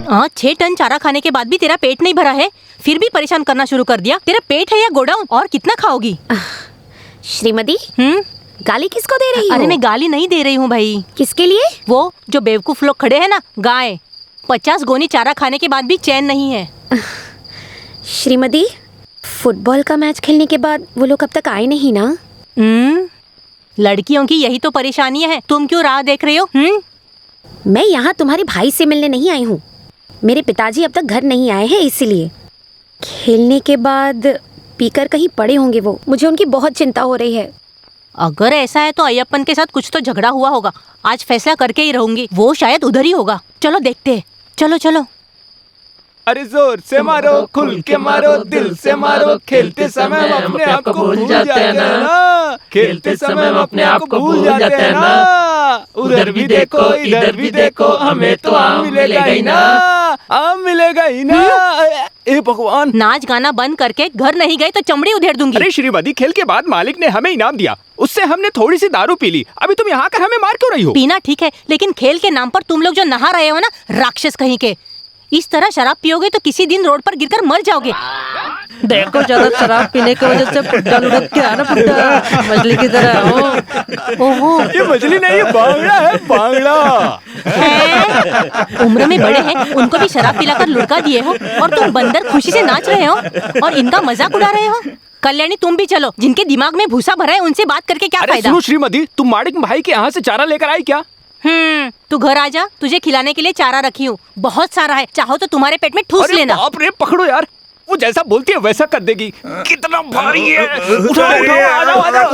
हाँ, 6 टन चारा खाने के बाद भी तेरा पेट नहीं भरा है, फिर भी परेशान करना शुरू कर दिया। तेरा पेट है या गोडाउन? और कितना खाओगी? श्रीमती, गाली किसको दे रही हो? अरे मैं गाली नहीं दे रही हूँ भाई। किसके लिए? वो जो बेवकूफ लोग खड़े हैं ना, गाय। 50 गोनी चारा खाने के बाद भी चैन नहीं है। श्रीमती, फुटबॉल का मैच खेलने के बाद वो लोग अब तक आए नहीं ना? लड़कियों की यही तो परेशानी है। तुम क्यों राह देख रहे हो? मैं यहाँ तुम्हारे भाई से मिलने नहीं आई हूँ। मेरे पिताजी अब तक घर नहीं आए हैं, इसीलिए। खेलने के बाद पीकर कहीं पड़े होंगे वो। मुझे उनकी बहुत चिंता हो रही है। अगर ऐसा है तो अय्यप्पन के साथ कुछ तो झगड़ा हुआ होगा। आज फैसला करके ही रहूंगी। वो शायद उधर ही होगा। चलो देखते हैं। चलो चलो। अरे जोर से मारो, खुल के मारो, दिल से मारो। खेलते समय हम अपने आप को भूल जाते हैं ना। खेलते समय हम अपने आप को भूल जाते हैं ना। उधर भी देखो, इधर भी देखो, हमें तो आम मिलेगा ही ना। आम मिलेगा ही ना। ए भगवान! नाच गाना बंद करके घर नहीं गए तो चमड़ी उधेड़ दूंगी। अरे श्रीमती, खेल के बाद मालिक ने हमें इनाम दिया, उससे हमने थोड़ी सी दारू पी ली। अभी तुम यहाँ कर हमें मार क्यों रही हो? पीना ठीक है, लेकिन खेल के नाम पर तुम लोग जो नहा रहे हो ना, राक्षस कहीं के, इस तरह शराब पियोगे तो किसी दिन रोड पर गिरकर मर जाओगे। देखो जरा, शराब पीने की वजह से पुट्टा लुढ़क के आना पुट्टा मछली की तरह। ओहो, ये मछली नहीं, ये बांगड़ा है, बांगड़ा है। उम्र में बड़े हैं, उनको भी शराब पिलाकर लुढ़का दिए हो और तुम बंदर खुशी से नाच रहे हो और इनका मजाक उड़ा रहे हो। कल्याणी, तुम भी चलो। जिनके दिमाग में भूसा भरा है उनसे बात करके क्या फायदा? सुनो श्रीमती, तुम माड़िक भाई के यहाँ से चारा लेकर आई क्या? तू घर आ जा, तुझे खिलाने के लिए चारा रखी हूँ। बहुत सारा है, चाहो तो तुम्हारे पेट में ठूस लेना। बाप रे, पकड़ो यार, वो जैसा बोलती है वैसा कर देगी। कितना भारी है। उठाओ उठाओ, आ जाओ आ जाओ।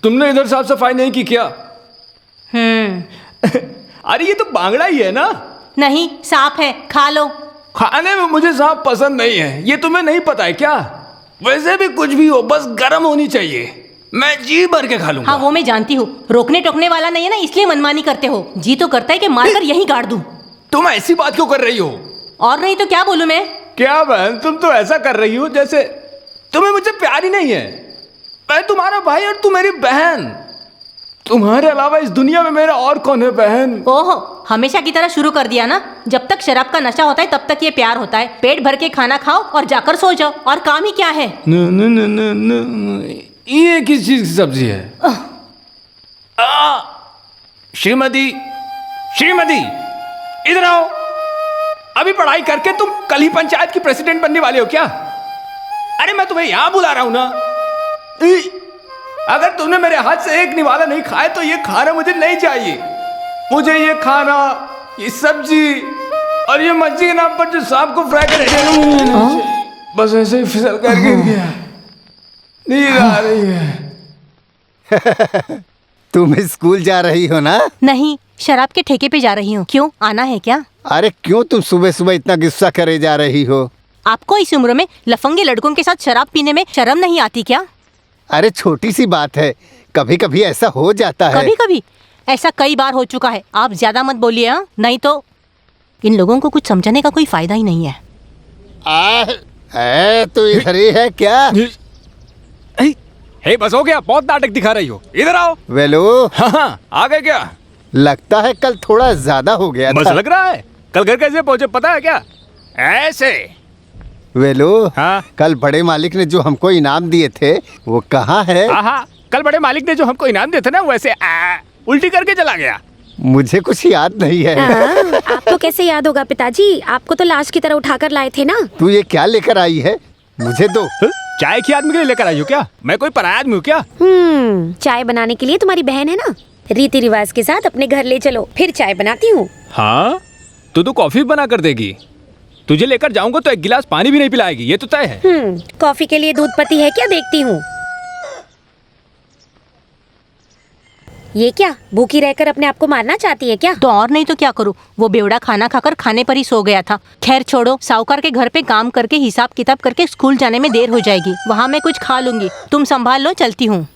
तुमने इधर साफ सफाई नहीं की क्या? अरे ये तो बांगड़ा ही है ना? नहीं, सांप है, खा लो। खाने में मुझे सांप पसंद नहीं है, ये तुम्हें नहीं पता है क्या? वैसे भी कुछ भी हो, बस गर्म होनी चाहिए। मैं जी भर के खा लूंगा। हाँ, वो मैं जानती हूँ। रोकने टोकने वाला नहीं है ना, इसलिए मनमानी करते हो। जी तो करता है कि मारकर यहीं गाड़ दूं। तुम ऐसी बात क्यों कर रही हो? और नहीं तो क्या बोलूं मैं? क्या बहन, तुम तो ऐसा कर रही हो जैसे तुम्हें मुझसे प्यार ही नहीं है। मैं तुम्हारा भाई और तुम मेरी बहन। तुम्हारे अलावा इस दुनिया में मेरा और कौन है बहन? ओहो, हमेशा की तरह शुरू कर दिया ना। जब तक शराब का नशा होता है तब तक ये प्यार होता है। पेट भर के खाना खाओ और जाकर सो जाओ, और काम ही क्या है? ये किस चीज की सब्जी है? श्रीमती, श्रीमती, इधर आओ। अभी पढ़ाई करके तुम कल ही पंचायत की प्रेसिडेंट बनने वाले हो क्या? अरे मैं तुम्हें यहां बुला रहा हूं ना। अगर तुमने मेरे हाथ से एक निवाला नहीं खाया तो ये खाना मुझे नहीं चाहिए। मुझे ये खाना, ये सब्जी और ये मच्छी के नाम पर जो सांप को फ्राई कर बस ऐसे ही फिसल कर गिर गया। नींद आ रही है। तुम स्कूल जा रही हो ना? नहीं, शराब के ठेके पे जा रही हूँ। क्यों, आना है क्या? अरे क्यों तुम सुबह सुबह इतना गुस्सा करे जा रही हो? आपको इस उम्र में लफंगे लड़कों के साथ शराब पीने में शर्म नहीं आती क्या? अरे छोटी सी बात है, कभी कभी ऐसा हो जाता है। कभी कभी? ऐसा कई बार हो चुका है। आप ज्यादा मत बोलिए, हाँ? नहीं तो इन लोगों को कुछ समझाने का कोई फायदा ही नहीं है। तू इधर ही है क्या? हे, बस हो गया, बहुत नाटक दिखा रही हो। इधर आओ। वेलो। हाँ, आ गए क्या? लगता है कल थोड़ा ज्यादा हो गया बस था। लग रहा है। कल घर कैसे पहुंचे पता है क्या? ऐसे। वेलो, हाँ? कल बड़े मालिक ने जो हमको इनाम दिए थे वो कहाँ है? हाँ, कल बड़े मालिक ने जो हमको इनाम दिए थे ना, वैसे उल्टी करके चला गया। मुझे कुछ याद नहीं है। आपको कैसे याद होगा पिताजी? आपको तो लाश की तरह उठाकर लाए थे ना। तू ये क्या लेकर आई है? मुझे दो। चाय की आदमी के लिए लेकर आई हो क्या? मैं कोई पराया आदमी हूँ क्या? चाय बनाने के लिए तुम्हारी बहन है ना। रीति रिवाज के साथ अपने घर ले चलो, फिर चाय बनाती हूँ। हाँ, तो कॉफी बना कर देगी। तुझे लेकर जाऊंगा तो एक गिलास पानी भी नहीं पिलाएगी, ये तो तय है। कॉफी के लिए दूध पत्ती है क्या? देखती हूँ। ये क्या, भूखी रहकर अपने आप को मारना चाहती है क्या? तो और नहीं तो क्या करूं? वो बेवड़ा खाना खाकर खाने पर ही सो गया था। खैर छोड़ो, साहूकार के घर पे काम करके हिसाब किताब करके स्कूल जाने में देर हो जाएगी। वहाँ मैं कुछ खा लूंगी। तुम संभाल लो, चलती हूँ।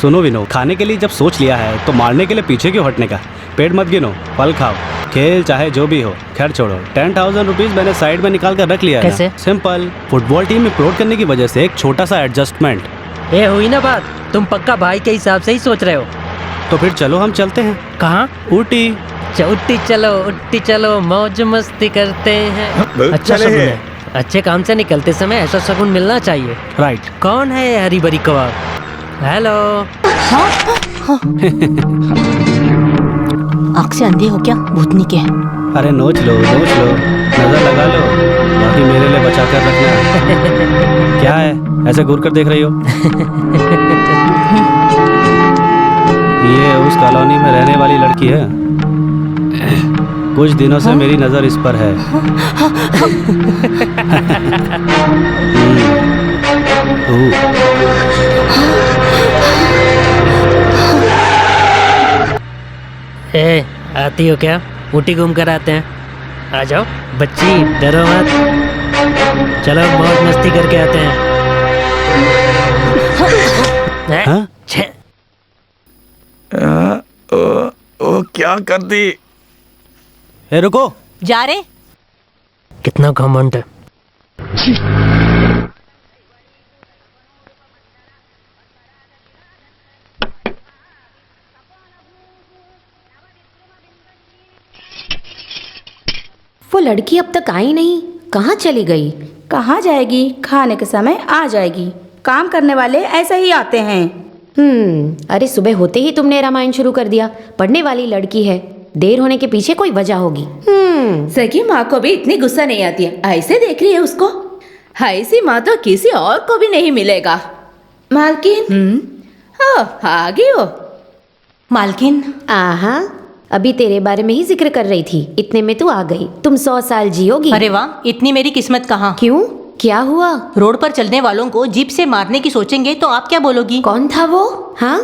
सुनो विनो, खाने के लिए जब सोच लिया है तो मारने के लिए पीछे क्यों हटने का? पेट मत गिनो, फल खाओ, खेल चाहे जो भी हो। खैर छोड़ो, 10,000 रुपीज मैंने साइड में निकाल कर रख लिया है। कैसे? सिंपल, फुटबॉल टीम में प्रोट करने की वजह से एक छोटा सा एडजस्टमेंट। ये हुई ना बात, तुम पक्का भाई के हिसाब से ही सोच रहे हो। तो फिर चलो हम चलते हैं। कहाँ? ऊटी। उट्टी चलो मौज मस्ती करते हैं। अच्छा चले शगुन हैं। है। अच्छे काम से निकलते समय ऐसा शगुन मिलना चाहिए। राइट। कौन है ये हरी भरी कबाब? हेलो। आँख से अंधे हो क्या? भूतनी के है। अरे नोच लो, नजर लगा लो, बाकी मेरे लिए बचा कर रखना। क्या है ऐसे घूर कर देख रही हो? ये उस कॉलोनी में रहने वाली लड़की है। कुछ दिनों से मेरी नजर इस पर है। ए, आती हो क्या? ऊटी घूम कर आते हैं। आ जाओ बच्ची, डरो मत। चलो मौज मस्ती करके आते हैं। हाँ? छे। ओ क्या कर दी? ए रुको। जा रे। कितना घमंड है। वो लड़की अब तक आई नहीं, कहाँ चली गई? कहाँ जाएगी? खाने के समय आ जाएगी। काम करने वाले ऐसे ही आते हैं। अरे सुबह होते ही तुमने रामायण शुरू कर दिया। पढ़ने वाली लड़की है, देर होने के पीछे कोई वजह होगी। सगी माँ को भी इतनी गुस्सा नहीं आती है, ऐसे देख रही है उसको। ऐसी माँ तो किसी और को भी नहीं मिलेगा। मालकिन, आ गई हो। मालकिन, आहा, अभी तेरे बारे में ही जिक्र कर रही थी, इतने में तू आ गई। तुम 100 साल जियोगी। अरे वाह, इतनी मेरी किस्मत कहाँ। क्यों, क्या हुआ? रोड पर चलने वालों को जीप से मारने की सोचेंगे तो आप क्या बोलोगी? कौन था वो? हाँ,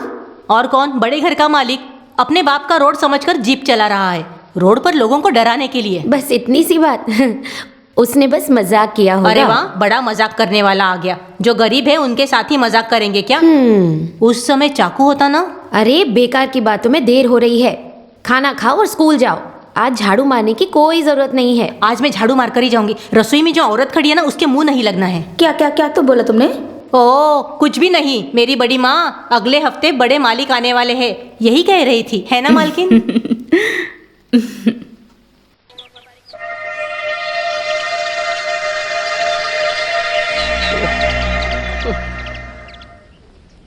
और कौन? बड़े घर का मालिक अपने बाप का रोड समझकर जीप चला रहा है, रोड पर लोगों को डराने के लिए। बस इतनी सी बात। उसने बस मजाक किया होगा। अरे वाह, बड़ा मजाक करने वाला आ गया। जो गरीब है उनके साथ ही मजाक करेंगे क्या? उस समय चाकू होता ना। अरे बेकार की बातों में देर हो रही है, खाना खाओ और स्कूल जाओ। आज झाड़ू मारने की कोई जरूरत नहीं है। आज मैं झाड़ू मार कर ही जाऊंगी। रसोई में जो औरत खड़ी है ना, उसके मुंह नहीं लगना है। क्या क्या क्या तो बोला तुमने? ओ कुछ भी नहीं। मेरी बड़ी माँ अगले हफ्ते बड़े मालिक आने वाले हैं, यही कह रही थी, है ना मालकिन?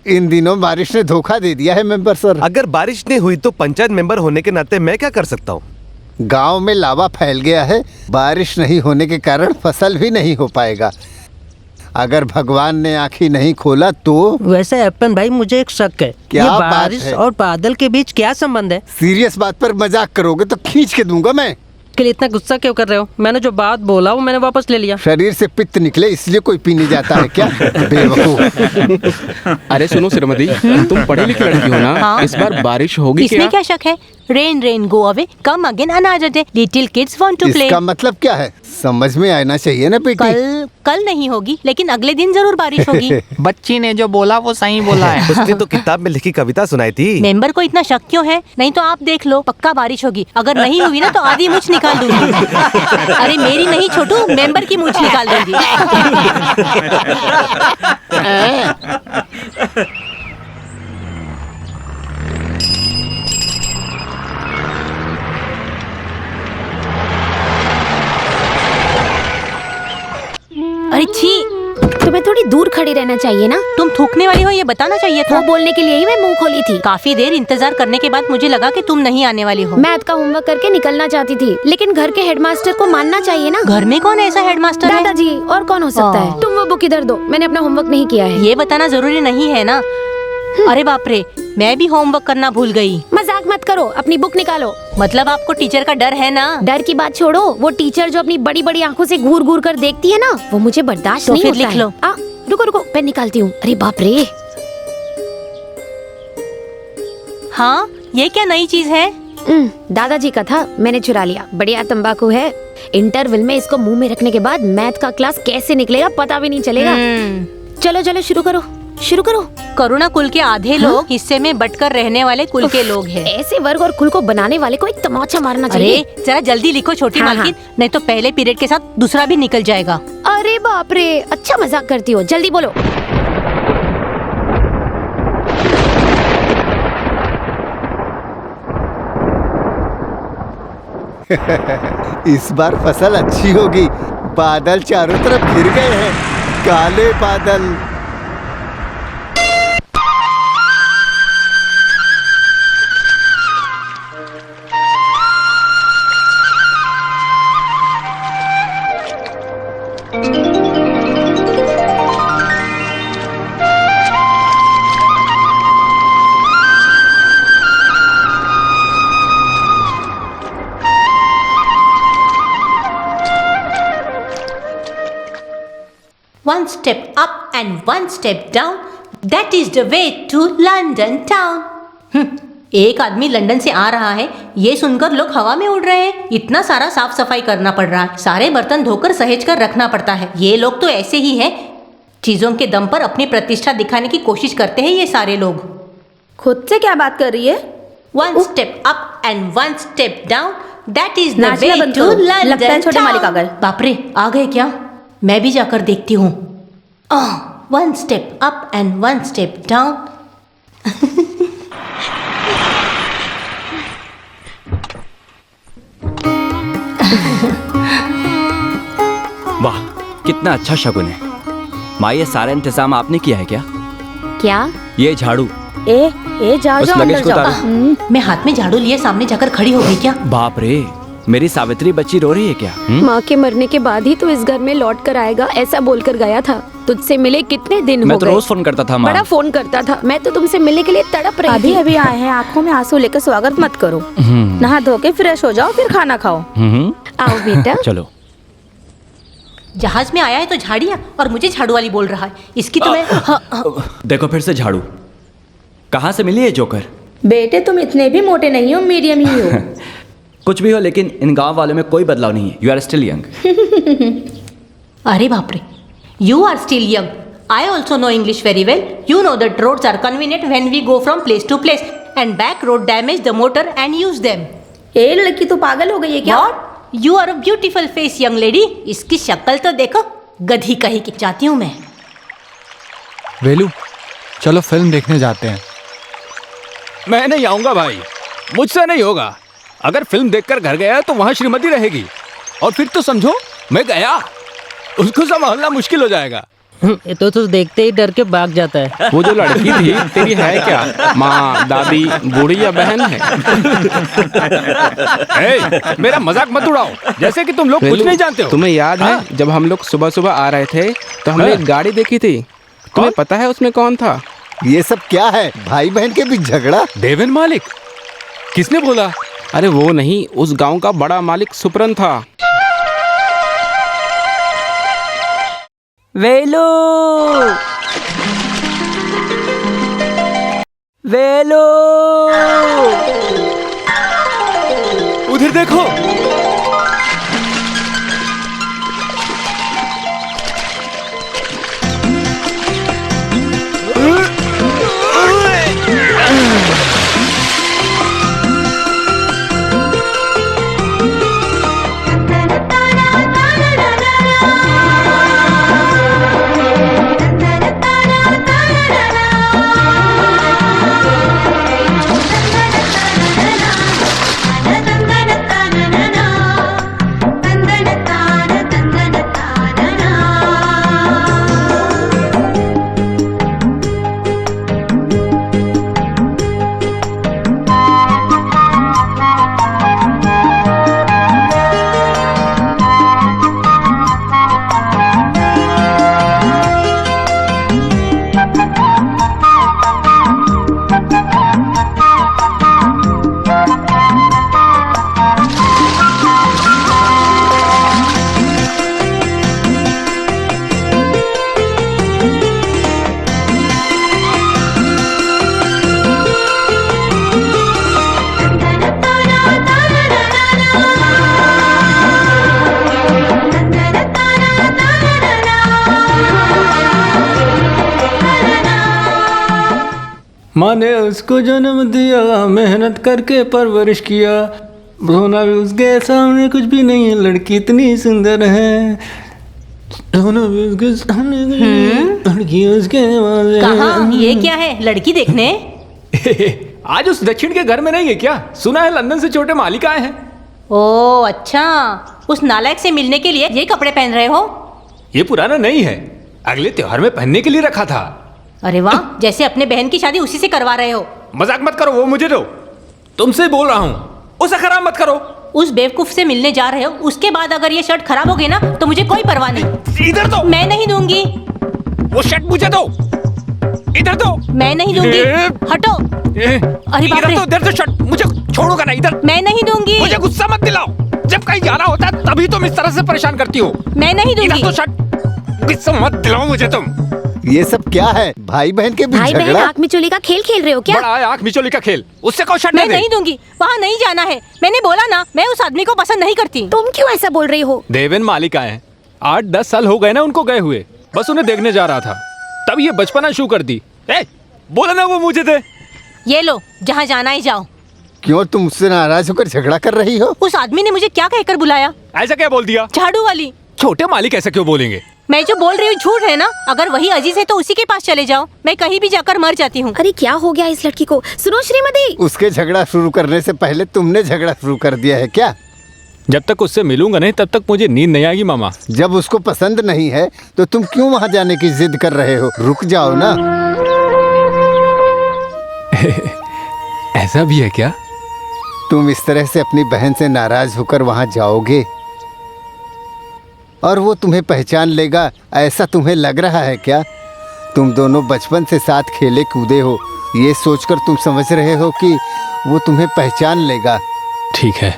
इन दिनों बारिश ने धोखा दे दिया है मेंबर सर। अगर बारिश नहीं हुई तो पंचायत मेंबर होने के नाते मैं क्या कर सकता हूँ? गांव में लावा फैल गया है, बारिश नहीं होने के कारण फसल भी नहीं हो पाएगा। अगर भगवान ने आँखें नहीं खोला तो। वैसे अपन भाई, मुझे एक शक है। क्या ये बात बारिश है? और बादल के बीच क्या संबंध है? सीरियस बात पर मजाक करोगे तो खींच के दूंगा मैं। के लिए इतना गुस्सा क्यों कर रहे हो? मैंने जो बात बोला वो मैंने वापस ले लिया। शरीर से पित्त निकले इसलिए कोई पीने जाता है क्या? बेवकूफ। अरे सुनो श्रीमती, तुम पढ़ी लिखी लड़की हो ना? हाँ। इस बार बारिश होगी इसमें क्या शक है? Rain rain go away, come again another day, little kids want to play. इसका मतलब क्या है? समझ में आना चाहिए ना बेटी। कल नहीं होगी, लेकिन अगले दिन जरूर बारिश होगी। बच्ची ने जो बोला वो सही बोला है। उसने तो किताब में लिखी कविता सुनाई थी। मेंबर को इतना शक क्यों है? नहीं तो आप देख लो, पक्का बारिश होगी। अगर नहीं हुई ना तो आधी मूछ निकाल दूंगी। अरे मेरी नहीं छोटू, मेंबर की मूछ निकाल दूंगी। अरे छी, तुम्हें थोड़ी दूर खड़ी रहना चाहिए ना। तुम थूकने वाली हो ये बताना चाहिए था। वो बोलने के लिए ही मैं मुंह खोली थी। काफी देर इंतजार करने के बाद मुझे लगा कि तुम नहीं आने वाली हो। मैथ का होमवर्क करके निकलना चाहती थी, लेकिन घर के हेडमास्टर को मानना चाहिए ना। घर में कौन ऐसा हेडमास्टर है? दादाजी, और कौन हो सकता है? तुम वो बुक इधर दो, मैंने अपना होमवर्क नहीं किया है। ये बताना जरूरी नहीं है ना। अरे बाप रे, मैं भी होमवर्क करना भूल गई। मजाक मत करो, अपनी बुक निकालो। मतलब आपको टीचर का डर है ना? डर की बात छोड़ो, वो टीचर जो अपनी बड़ी बड़ी आंखों से घूर घूर कर देखती है ना, वो मुझे बर्दाश्त तो नहीं फिर होता लिख है। लो। रुको रुको, पेन निकालती हूँ। अरे बाप रे। हाँ, ये क्या नई चीज है? दादाजी का था, मैंने चुरा लिया। बढ़िया तंबाकू है। इंटरवल में इसको मुंह में रखने के बाद मैथ का क्लास कैसे निकलेगा पता भी नहीं चलेगा। चलो चलो शुरू करो, शुरू करो। करुणा कुल के आधे लोग हिस्से में बटकर रहने वाले कुल के लोग हैं। ऐसे वर्ग और कुल को बनाने वाले को एक तमाचा मारना चाहिए। अरे जरा जल्दी लिखो छोटी हाँ, मालकिन, नहीं तो पहले पीरियड के साथ दूसरा भी निकल जाएगा। अरे बाप रे, अच्छा मजाक करती हो, जल्दी बोलो। इस बार फसल अच्छी होगी। बादल चारों तरफ घिर गए हैं, काले बादल। One step up and one step down, that is the way to London town. एक आदमी लंदन से आ रहा है, ये सुनकर लोग हवा में उड़ रहे हैं। इतना सारा साफ सफाई करना पड़ रहा है, सारे बर्तन धोकर सहेज कर रखना पड़ता है। ये लोग तो ऐसे ही हैं, चीजों के दम पर अपनी प्रतिष्ठा दिखाने की कोशिश करते हैं ये सारे लोग। खुद से क्या बात कर रही है? One step up and one step down, that is the नाचना way बंद to करो। London लगता है छोटे मालिक आ गए। बाप रे, आ गए क्या? मैं भी जाकर देखती हूँ। One step up and one step down. वाह, कितना अच्छा शगुन है। माँ, ये सारा इंतजाम आपने किया है क्या? क्या? ये झाड़ू। ए जाओ उस जाओ लगेज अंदर को जाओ। उतारो। मैं हाथ में झाड़ू लिए सामने जाकर खड़ी हो गई क्या? बाप रे, मेरी सावित्री बच्ची रो रही है क्या? माँ के मरने के बाद ही तो इस घर में लौट कर आएगा, ऐसा बोलकर गया था। तुझसे मिले कितने दिन हो मैं तो गए? रोज फोन करता था माँ। बड़ा फोन करता था, मैं तो तुमसे मिलने के लिए तड़प रही अभी थी। अभी आए हैं, आंखों में आंसू लेकर स्वागत मत करो। नहा धो के फ्रेश हो जाओ, फिर खाना खाओ। आओ बेटा। चलो। जहाज में आया है तो झाड़ियाँ, और मुझे झाड़ू वाली बोल रहा है। इसकी तो मैं देखो फिर से झाड़ू। कहाँ से मिली है जोकर? बेटे तुम इतने भी मोटे नहीं हो, मीडियम ही हो। कुछ भी हो, लेकिन इन गांव वालों में कोई बदलाव नहीं है। You are still young. अरे बाप रे, you are still young. I also know English very well. You know that roads are convenient when we go from place to place, and back road damage the motor and use them. ए लड़की तो पागल हो गई है क्या? What? You are a beautiful face, young lady. इसकी शक्ल तो देखो, गधी कहीं की। जाती हूँ मैं। वेलू, चलो फिल्म देखने जाते हैं। मैं नहीं आऊंगा भाई, मुझसे नहीं होगा। अगर फिल्म देखकर घर गया तो वहां श्रीमती रहेगी, और फिर तो समझो मैं गया, उसको संभालना मुश्किल हो जाएगा। ये तो देखते ही डर के भाग जाता है। वो जो लड़की थी तेरी है क्या? माँ, दादी, बूढ़ी या बहन है? मेरा मजाक मत उड़ाओ, जैसे कि तुम लोग कुछ नहीं जानते हो। तुम्हें याद है जब हम लोग सुबह सुबह आ रहे थे तो हमने एक गाड़ी देखी थी? तुम्हें पता है उसमें कौन था? ये सब क्या है? भाई बहन के बीच झगड़ा? देवेन मालिक? किसने बोला? अरे वो नहीं, उस गांव का बड़ा मालिक सुपरन था। वेलू, वेलू, उधर देखो। माँ ने उसको जन्म दिया, मेहनत करके परवरिश किया, रोना भी उसके सामने कुछ भी नहीं है, लड़की इतनी सुंदर है। रोना भी उसके सामने लड़की उसके कहाँ? ये क्या है? लड़की देखने? आज उस दक्षिण के घर में नहीं है क्या? सुना है लंदन से छोटे मालिक आए हैं। ओ अच्छा, उस नालायक से मिलने के लिए ये कपड़े पहन रहे हो? ये पुराना नहीं है, अगले त्योहार में पहनने के लिए रखा था। अरे वाह, जैसे अपने बहन की शादी उसी से करवा रहे हो। मजाक मत करो, वो मुझे दो। तुमसे बोल रहा हूँ, उसे खराब मत करो। उस बेवकूफ से मिलने जा रहे हो, उसके बाद अगर ये शर्ट खराब हो गई ना तो मुझे कोई परवाह नहीं। इधर दो। मैं नहीं दूंगी। वो शर्ट मुझे दो। इधर दो। मैं नहीं दूंगी। हटो। अरे बाप रे। इधर तो शर्ट मुझे छोड़ोगा ना। इधर। मैं नहीं दूंगी। मुझे गुस्सा मत दिलाओ, जब कहीं जाना होता है तभी तुम इस तरह से परेशान करती हो। मैं नहीं दूंगी। इधर तो शर्ट, गुस्सा मत दिलाओ मुझे तुम। ये सब क्या है? भाई बहन के बीच भाई बहन झगड़ा? आँख मिचोली का खेल खेल रहे हो क्या? बड़ा है आँख मिचोली का खेल, उससे कहो शर्ट मैं नहीं दूंगी। वहाँ नहीं जाना है, मैंने बोला ना, मैं उस आदमी को पसंद नहीं करती। तुम क्यों ऐसा बोल रही हो? देवेन मालिक आए हैं, 8-10 साल हो गए ना उनको गए हुए, बस उन्हें देखने जा रहा था, तब ये बचपना शुरू कर दी। बोला ना वो मुझे दे। ये लो, जहाँ जाना है जाओ। क्यों तुम मुझसे नाराज होकर झगड़ा कर रही हो? उस आदमी ने मुझे क्या कहकर बुलाया? ऐसा क्या बोल दिया? झाड़ू वाली। छोटे मालिक ऐसा क्यों बोलेंगे? मैं जो बोल रही हूँ झूठ है ना? अगर वही अजीज है तो उसी के पास चले जाओ, मैं कहीं भी जाकर मर जाती हूँ। अरे क्या हो गया इस लड़की को? सुनो श्रीमती, उसके झगड़ा शुरू करने से पहले तुमने झगड़ा शुरू कर दिया है क्या? जब तक उससे मिलूंगा नहीं तब तक मुझे नींद नहीं आएगी मामा। जब उसको पसंद नहीं है तो तुम क्यों वहाँ जाने की जिद कर रहे हो? रुक जाओ ना। ऐसा भी है क्या? तुम इस तरह से अपनी बहन से नाराज होकर वहाँ जाओगे और वो तुम्हें पहचान लेगा, ऐसा तुम्हें लग रहा है क्या? तुम दोनों बचपन से साथ खेले कूदे हो, ये सोचकर तुम समझ रहे हो कि वो तुम्हें पहचान लेगा। ठीक है,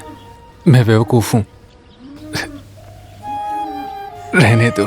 मैं बेवकूफ हूँ, रहने दो।